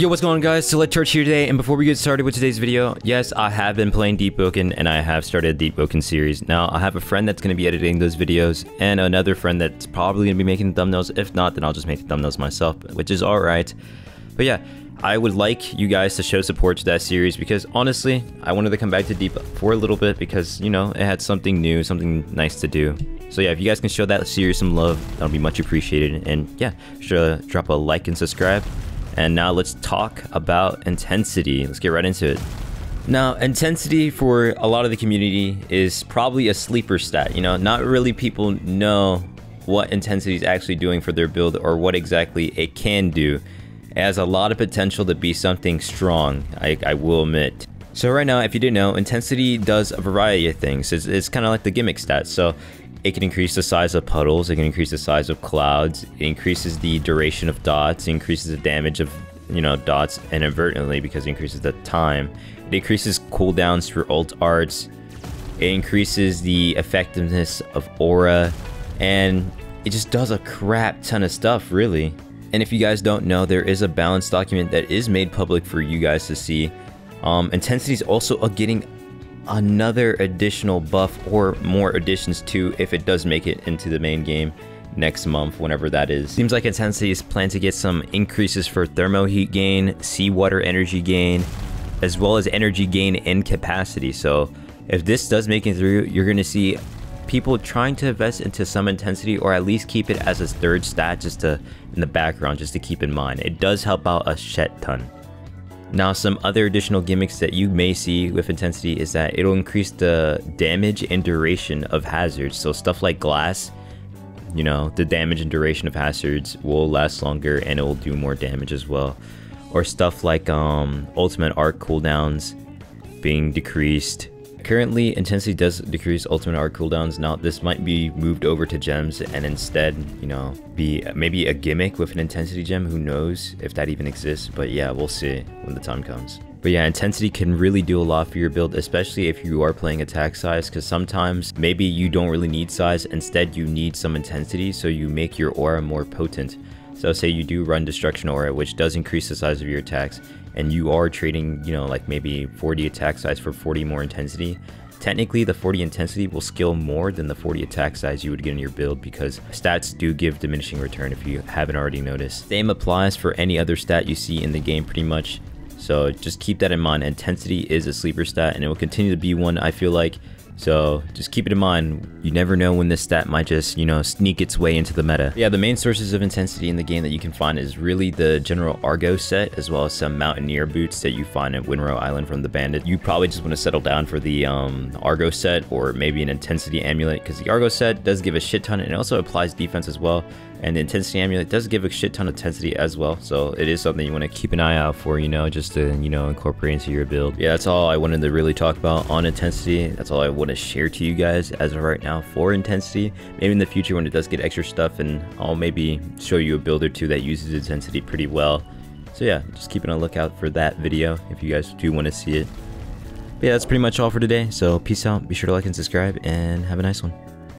Yo, what's going on, guys? Selectorch here today, and before we get started with today's video, yes, I have been playing Deep Broken, and I have started a Deep Broken series. Now, I have a friend that's going to be editing those videos, and another friend that's probably going to be making the thumbnails. If not, then I'll just make the thumbnails myself, which is alright. But yeah, I would like you guys to show support to that series, because honestly, I wanted to come back to Deep for a little bit, because, you know, it had something new, something nice to do. So yeah, if you guys can show that series some love, that'll be much appreciated. And yeah, sure, drop a like and subscribe. And now let's talk about intensity. Let's get right into it. Now, intensity for a lot of the community is probably a sleeper stat. You know, not really people know what intensity is actually doing for their build or what exactly it can do. It has a lot of potential to be something strong, I will admit. So right now, if you didn't know, intensity does a variety of things. It's kind of like the gimmick stat. So it can increase the size of puddles, it can increase the size of clouds, it increases the duration of dots, it increases the damage of, you know, dots inadvertently because it increases the time. It increases cooldowns for ult arts, it increases the effectiveness of aura, and it just does a crap ton of stuff, really. And if you guys don't know, there is a balance document that is made public for you guys to see. Intensity is also getting another additional buff or more additions too if it does make it into the main game next month, whenever that is. Seems like intensity is planned to get some increases for thermo heat gain, seawater energy gain, as well as energy gain and capacity. So if this does make it through, you're going to see people trying to invest into some intensity, or at least keep it as a third stat just to in the background, just to keep in mind. It does help out a shit ton. Now, some other additional gimmicks that you may see with intensity is that it'll increase the damage and duration of hazards. So stuff like glass, you know, the damage and duration of hazards will last longer and it will do more damage as well. Or stuff like ultimate arc cooldowns being decreased. Currently, intensity does decrease ultimate arc cooldowns. Now, this might be moved over to gems and instead, you know, be maybe a gimmick with an intensity gem. Who knows if that even exists, but yeah, we'll see when the time comes. But yeah, intensity can really do a lot for your build, especially if you are playing attack size, because sometimes maybe you don't really need size, instead you need some intensity, so you make your aura more potent. So say you do run destruction aura, which does increase the size of your attacks, and you are trading, you know, like maybe 40 attack size for 40 more intensity. Technically, the 40 intensity will skill more than the 40 attack size you would get in your build, because stats do give diminishing return if you haven't already noticed. Same applies for any other stat you see in the game pretty much. So just keep that in mind. Intensity is a sleeper stat and it will continue to be one, I feel like. So just keep it in mind. You never know when this stat might just, you know, sneak its way into the meta. Yeah, the main sources of intensity in the game that you can find is really the general Argo set, as well as some Mountaineer boots that you find at Winrow Island from the Bandit. You probably just want to settle down for the Argo set, or maybe an intensity amulet, because the Argo set does give a shit ton, and it also applies defense as well. And the intensity amulet does give a shit ton of intensity as well, so it is something you want to keep an eye out for, you know, just to, you know, incorporate into your build. Yeah, that's all I wanted to really talk about on intensity. That's all I want to share to you guys as of right now for intensity. Maybe in the future when it does get extra stuff, and I'll maybe show you a build or two that uses intensity pretty well. So yeah, just keeping a lookout for that video if you guys do want to see it. But yeah, that's pretty much all for today, so peace out. Be sure to like and subscribe, and have a nice one.